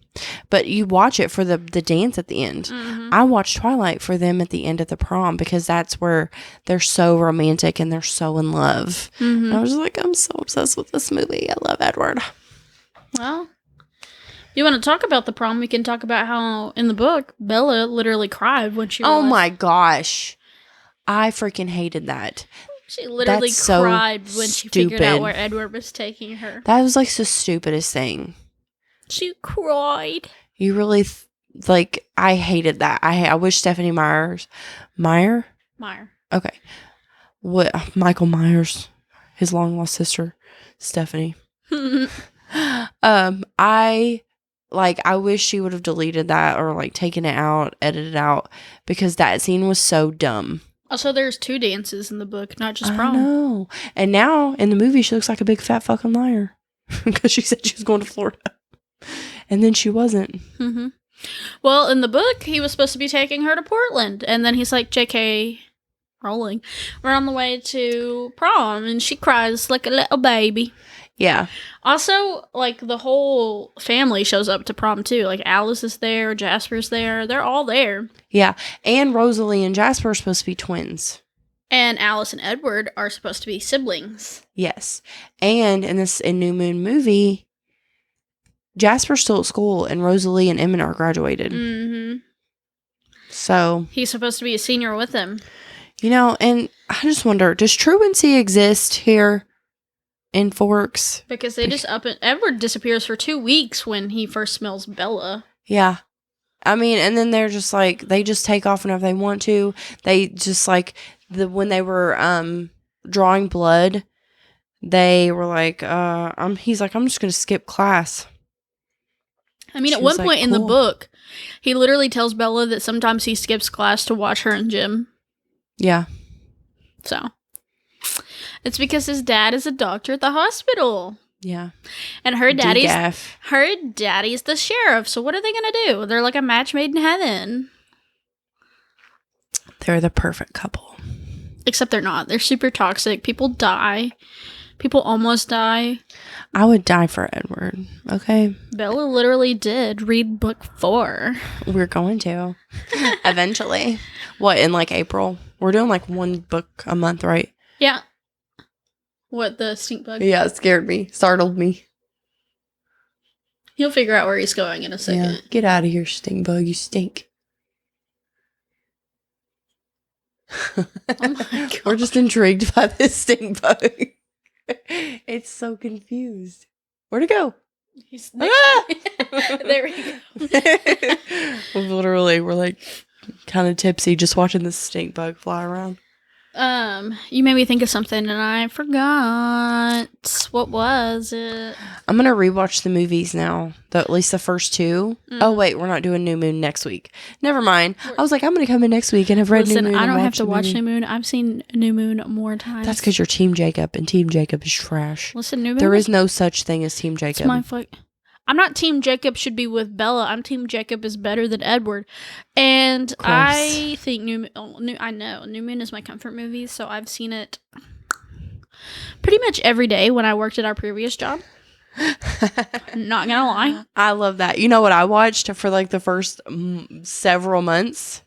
But you watch it for the dance at the end. I watched Twilight for them at the end of the prom, because that's where they're so romantic and they're so in love. And I was just like, I'm so obsessed with this movie. I love Edward. Well, you want to talk about the prom? We can talk about how in the book Bella literally cried when she realized. Oh my gosh. I freaking hated that. She literally That's so cried when she figured out stupid. where Edward was taking her. That was like the stupidest thing. She cried. You really, like, I hated that. I wish Stephenie Meyer? Okay. What, Michael Myers, his long lost sister, Stephenie. I wish she would have deleted that, or like taken it out, edited it out, because that scene was so dumb. Also, there's 2 dances in the book, not just I prom. know. And now in the movie, she looks like a big fat fucking liar, because she said she was going to Florida, and then she wasn't. Well, in the book, he was supposed to be taking her to Portland, and then he's like, "JK, rolling. We're on the way to prom," and she cries like a little baby. Yeah. Also, like, the whole family shows up to prom, too. Like, Alice is there, Jasper's there. They're all there. Yeah. And Rosalie and Jasper are supposed to be twins. And Alice and Edward are supposed to be siblings. Yes. And in New Moon movie, Jasper's still at school, and Rosalie and Emmett are graduated. So. He's supposed to be a senior with him. You know, and I just wonder, does truancy exist here in Forks? Because they just Edward disappears for 2 weeks when he first smells Bella. Yeah. I mean, and then they're just like, they just take off whenever they want to. They just like, when they were drawing blood, they were like, he's like, I'm just going to skip class. I mean, at one point in the book, he literally tells Bella that sometimes he skips class to watch her and Jim. Yeah. So, it's because his dad is a doctor at the hospital. Yeah. And her daddy's the sheriff. So what are they going to do? They're like a match made in heaven. They're the perfect couple. Except they're not. They're super toxic. People die. People almost die. I would die for Edward. Okay. Bella literally did read book 4. We're going to. Eventually. What, in like April? We're doing like 1 book a month, right? Yeah. What, the stink bug? Yeah, it scared me. Startled me. He'll figure out where he's going in a second. Yeah. Get out of here, stink bug. You stink. Oh my God. We're just intrigued by this stink bug. It's so confused. Where'd it go? He's there we go. Literally, we're like kind of tipsy just watching this stink bug fly around. You made me think of something and I forgot. What was it? I'm gonna rewatch the movies now. At least the first 2. Oh wait, we're not doing New Moon next week. Never mind. I was like, I'm gonna come in next week and have read New Moon. I don't have to watch New Moon. I've seen New Moon more times. That's because you're Team Jacob, and Team Jacob is trash. Listen, New Moon. There is no such thing as Team Jacob. I'm not Team Jacob should be with Bella. I'm Team Jacob is better than Edward. And gross. I think New Moon is my comfort movie, so I've seen it pretty much every day when I worked at our previous job. Not gonna lie. I love that. You know what I watched for like the first several months?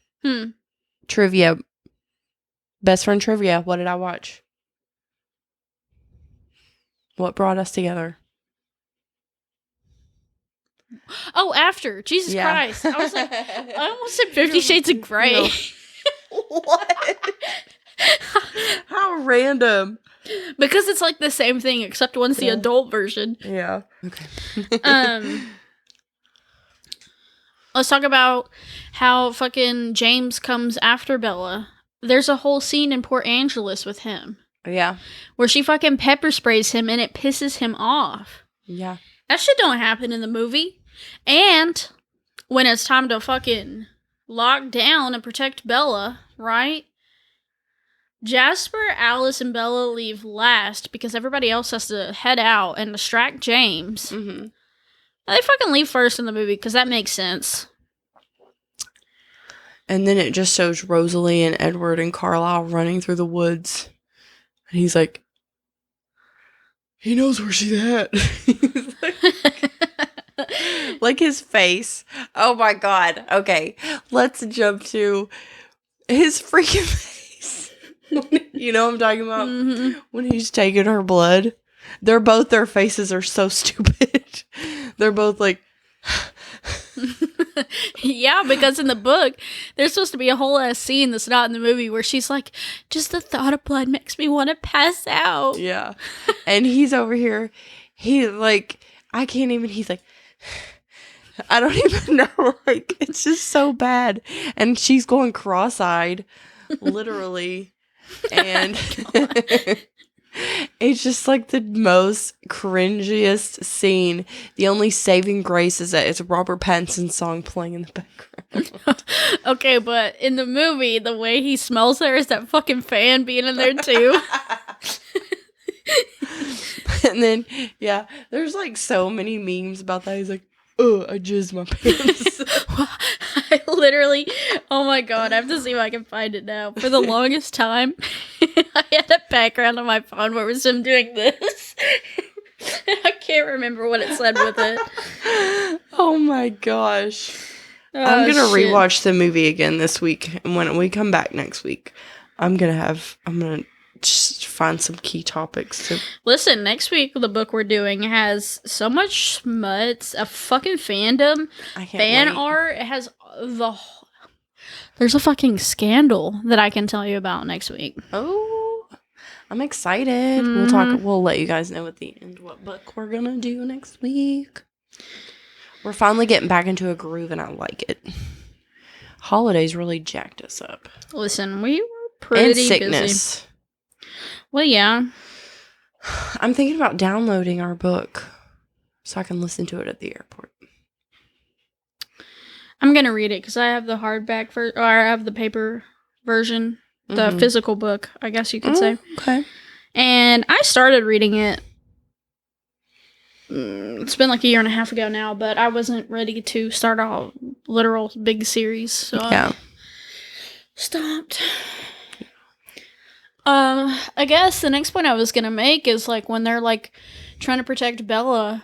Trivia. Best friend trivia. What did I watch? What brought us together? Oh, After. Jesus Christ. I was like, I almost said 50 Shades of Grey. No. What? How random. Because it's like the same thing, except one's the adult version. Yeah. Okay. Let's talk about how fucking James comes after Bella. There's a whole scene in Port Angeles with him. Yeah. Where she fucking pepper sprays him and it pisses him off. Yeah. That shit don't happen in the movie. And when it's time to fucking lock down and protect Bella, right? Jasper, Alice, and Bella leave last because everybody else has to head out and distract James. And They fucking leave first in the movie because that makes sense. And then it just shows Rosalie and Edward and Carlisle running through the woods. And he's like, he knows where she's at. Like his face. Oh my God. Okay. Let's jump to his freaking face. You know what I'm talking about? Mm-hmm. When he's taking her blood. Their faces are so stupid. They're both like... Yeah, because in the book, there's supposed to be a whole ass scene that's not in the movie where she's like, just the thought of blood makes me want to pass out. Yeah. And he's over here. He like, I can't even, he's like, I don't even know. Like, it's just so bad. And she's going cross-eyed, literally. And it's just like the most cringiest scene. The only saving grace is that it's Robert Pattinson's song playing in the background. Okay, but in the movie, the way he smells her is that fucking fan being in there too. And then, yeah, there's like so many memes about that. He's like, oh, I jizzed my pants. I literally, oh my God, I have to see if I can find it now. For the longest time, I had a background on my phone where it was him doing this. I can't remember what it said with it. Oh my gosh. Oh, I'm going to shit. rewatch the movie again this week. And when we come back next week, I'm going to just find some key topics to... Listen, next week the book we're doing has so much smuts, a fucking fandom, I can't fan wait. art. It has there's a fucking scandal that I can tell you about next week. Oh, I'm excited. Mhm. We'll let you guys know at the end what book we're going to do next week. We're finally getting back into a groove and I like it. Holidays really jacked us up. Listen, we were pretty And busy. sickness. Well, yeah. I'm thinking about downloading our book so I can listen to it at the airport. I'm gonna read it because I have the hardback or I have the paper version, the physical book, I guess you could say. Okay. And I started reading it. It's been like a year and a half ago now, but I wasn't ready to start a literal big series, so Yeah. I stopped. I guess the next point I was gonna make is like when they're like trying to protect Bella.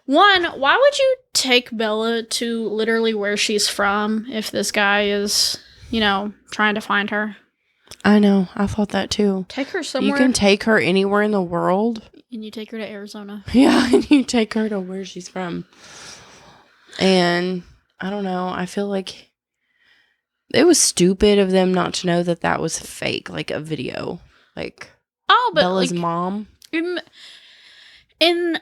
One, why would you take Bella to literally where she's from if this guy is, trying to find her? I know. I thought that too. Take her somewhere. You can take her anywhere in the world. And you take her to Arizona. Yeah, and you take her to where she's from. And I don't know. I feel like it was stupid of them not to know that that was fake, like a video. Like, Oh, but Bella's like, mom. in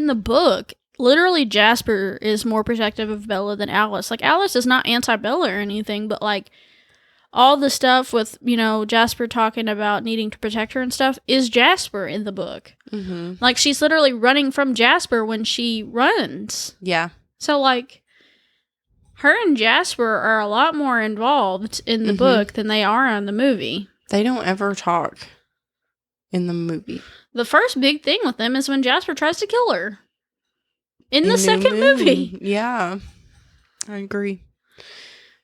the book, literally Jasper is more protective of Bella than Alice. Like, Alice is not anti-Bella or anything, but like all the stuff with, Jasper talking about needing to protect her and stuff is Jasper in the book. Mm-hmm. Like, she's literally running from Jasper when she runs. Yeah. So, like, her and Jasper are a lot more involved in the book than they are in the movie. They don't ever talk in the movie. The first big thing with them is when Jasper tries to kill her. In the second movie. Yeah. I agree.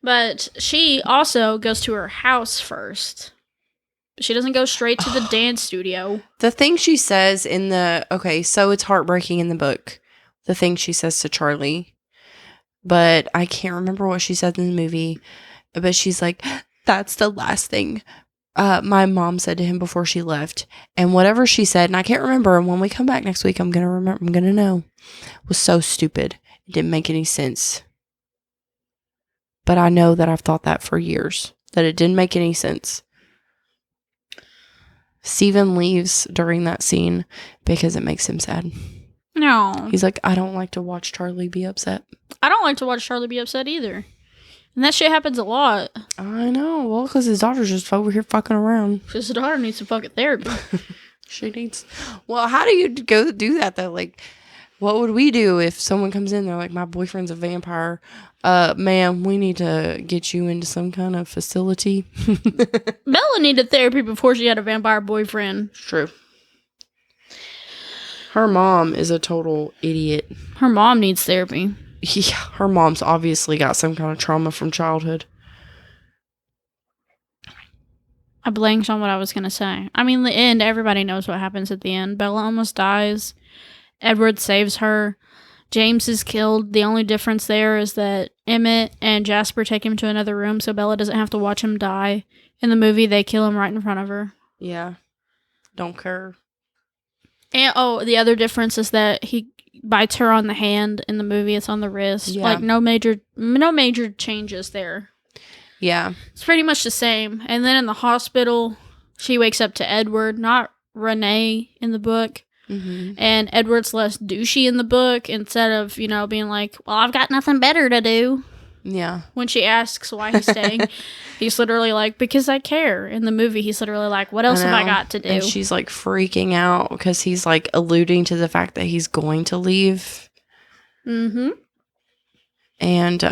But she also goes to her house first. She doesn't go straight to the dance studio. The thing she says in the... Okay, so it's heartbreaking in the book. The thing she says to Charlie. But I can't remember what she said in the movie. But she's like, that's the last thing my mom said to him before she left. And whatever she said, and I can't remember, and when we come back next week, I'm going to remember, I'm going to know, was so stupid. It didn't make any sense. But I know that I've thought that for years, that it didn't make any sense. Steven leaves during that scene because it makes him sad. No. He's like, I don't like to watch Charlie be upset. I don't like to watch Charlie be upset either. And that shit happens a lot. I know. Well, because his daughter's just over here fucking around. His daughter needs some fucking therapy. She needs... Well, how do you go do that, though? Like, what would we do if someone comes in, they're like, my boyfriend's a vampire. Ma'am, we need to get you into some kind of facility. Bella needed therapy before she had a vampire boyfriend. True. Her mom is a total idiot. Her mom needs therapy. Yeah, her mom's obviously got some kind of trauma from childhood. I blanked on what I was going to say. I mean, the end, everybody knows what happens at the end. Bella almost dies. Edward saves her. James is killed. The only difference there is that Emmett and Jasper take him to another room so Bella doesn't have to watch him die. In the movie, they kill him right in front of her. Yeah. Don't care. And the other difference is that he bites her on the hand. In the movie, it's on the wrist. Yeah. Like, no major changes there. Yeah. It's pretty much the same. And then in the hospital, she wakes up to Edward, not Renee in the book. Mm-hmm. And Edward's less douchey in the book instead of, being like, well, I've got nothing better to do. Yeah. When she asks why he's staying, he's literally like, because I care. In the movie, he's literally like, what else have I got to do? And she's like freaking out because he's like alluding to the fact that he's going to leave. Mm-hmm. And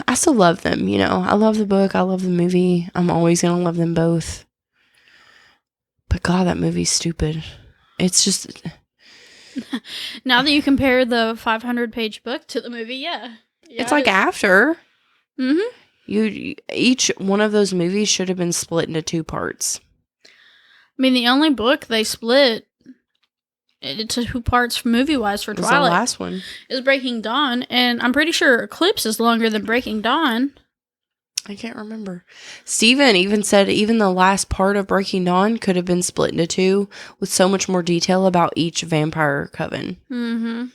I still love them, I love the book. I love the movie. I'm always going to love them both. But God, that movie's stupid. It's just... Now that you compare the 500-page book to the movie, yeah. It's like after. Mm-hmm. Each one of those movies should have been split into 2 parts. I mean, the only book they split into 2 parts movie-wise for Twilight. The last one is Breaking Dawn, and I'm pretty sure Eclipse is longer than Breaking Dawn. I can't remember. Steven even said even the last part of Breaking Dawn could have been split into 2 with so much more detail about each vampire coven. Mm-hmm.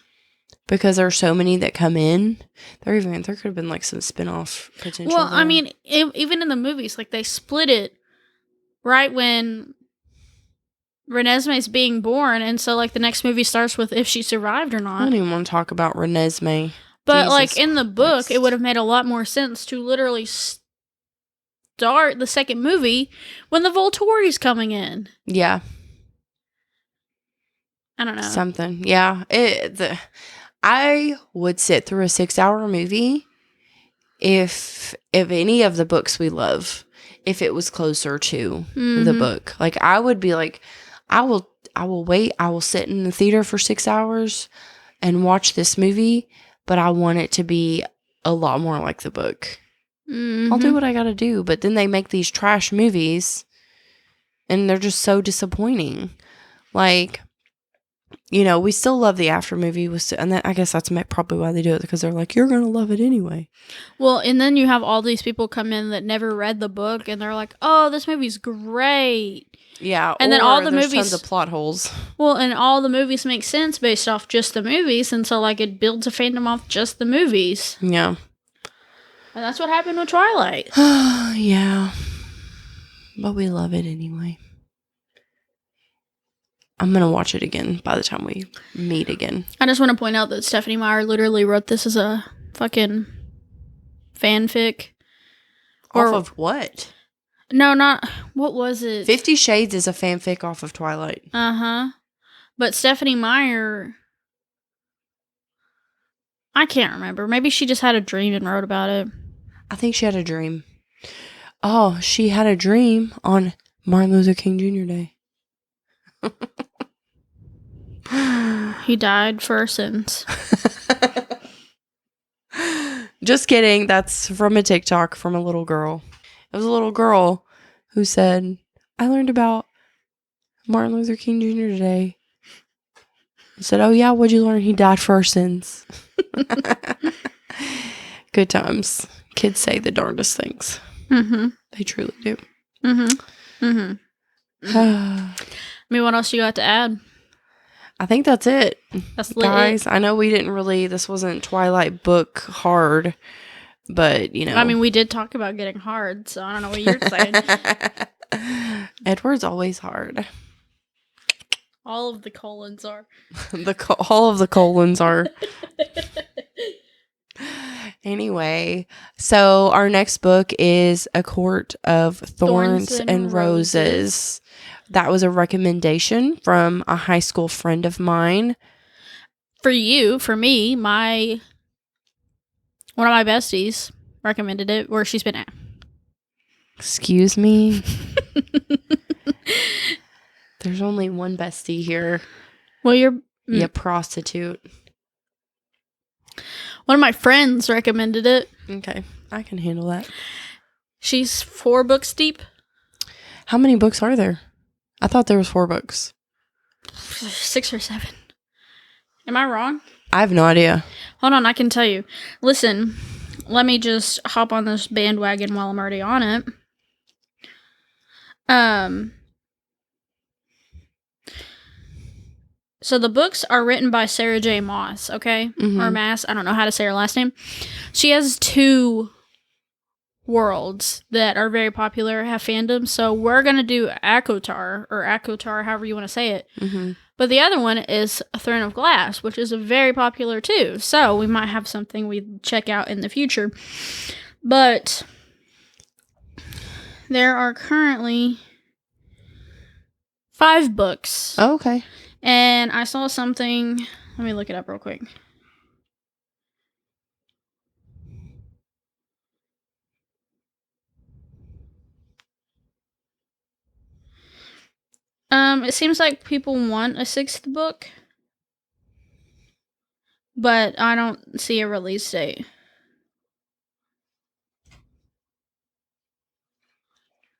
Because there are so many that come in. There could have been like some spin-off potential. Well, I mean, even in the movies, like they split it right when Renesmee's being born, and so like the next movie starts with if she survived or not. I don't even want to talk about Renesmee. But Jesus like in the book, Christ. it would have made a lot more sense to literally start the second movie when the Volturi's coming in. Yeah. I don't know. Something. Yeah. I would sit through a 6-hour movie if any of the books we love, if it was closer to the book. Like I would be like, I will wait. I will sit in the theater for 6 hours and watch this movie, but I want it to be a lot more like the book. Mm-hmm. I'll do what I gotta do, but then they make these trash movies and they're just so disappointing. Like, we still love the after movie, and I guess that's probably why they do it, because they're like, you're gonna love it anyway. Well, and then you have all these people come in that never read the book, and they're like, oh, this movie's great. Yeah, and then all the movies, tons of plot holes. Well, and all the movies make sense based off just the movies, and so like it builds a fandom off just the movies. Yeah, and that's what happened with Twilight. Yeah, but we love it anyway. I'm gonna watch it again by the time we meet again. I just want to point out that Stephenie Meyer literally wrote this as a fucking fanfic. Off of what? No, not... What was it? 50 Shades is a fanfic off of Twilight. Uh-huh. But Stephenie Meyer... I can't remember. Maybe she just had a dream and wrote about it. I think she had a dream. Oh, she had a dream on Martin Luther King Jr. Day. He died for our sins. Just kidding. That's from a TikTok from a little girl. It was a little girl who said, I learned about Martin Luther King Jr. today. I said, oh yeah, what'd you learn? He died for our sins. Good times. Kids say the darndest things. Mm-hmm. They truly do. Mm-hmm. Mm-hmm. I mean, what else you got to add? I think that's it. That's lit. Guys, I know we didn't really, this wasn't Twilight book hard, but, I mean, we did talk about getting hard, so I don't know what you're saying. Edward's always hard. All of the colons are. All of the colons are. Anyway, so our next book is A Court of Thorns and Roses. That was a recommendation from a high school friend of mine. For me, one of my besties recommended it, where she's been at. Excuse me? There's only one bestie here. Well, you're... You prostitute. One of my friends recommended it. Okay. I can handle that. She's 4 books deep. How many books are there? I thought there was 4 books. 6 or 7. Am I wrong? I have no idea. Hold on, I can tell you. Listen, let me just hop on this bandwagon while I'm already on it. So the books are written by Sarah J. Maas, okay? Mm-hmm. Or Maas, I don't know how to say her last name. She has 2 worlds that are very popular, have fandoms. So we're going to do Akotar, however you want to say it. Mm-hmm. But the other one is A Throne of Glass, which is very popular too. So we might have something we check out in the future. But there are currently 5 books. Oh, okay. And I saw something. Let me look it up real quick. It seems like people want a 6th book, but I don't see a release date.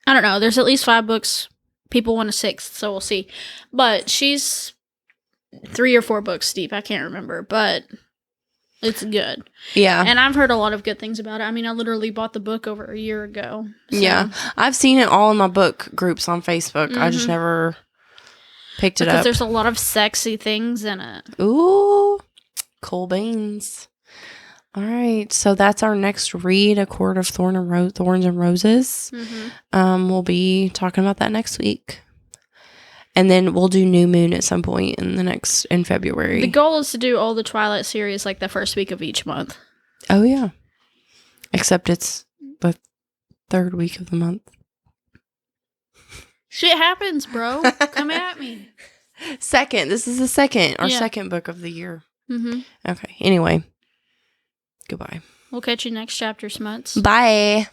I don't know. There's at least 5 books. People want a 6th, so we'll see. But she's 3 or 4 books deep. I can't remember, but it's good. Yeah. And I've heard a lot of good things about it. I mean, I literally bought the book over a year ago. So. Yeah. I've seen it all in my book groups on Facebook. Mm-hmm. I just never picked it up. Because there's a lot of sexy things in it. Ooh. Cool beans. All right. So that's our next read, A Court of Thorns and Roses. Mm-hmm. We'll be talking about that next week. And then we'll do New Moon at some point in February. The goal is to do all the Twilight series like the first week of each month. Oh, yeah. Except it's the 3rd week of the month. Shit happens, bro. Come at me. Second. This is our second book of the year. Mm-hmm. Okay. Anyway. Goodbye. We'll catch you next chapter, Smuts. Bye.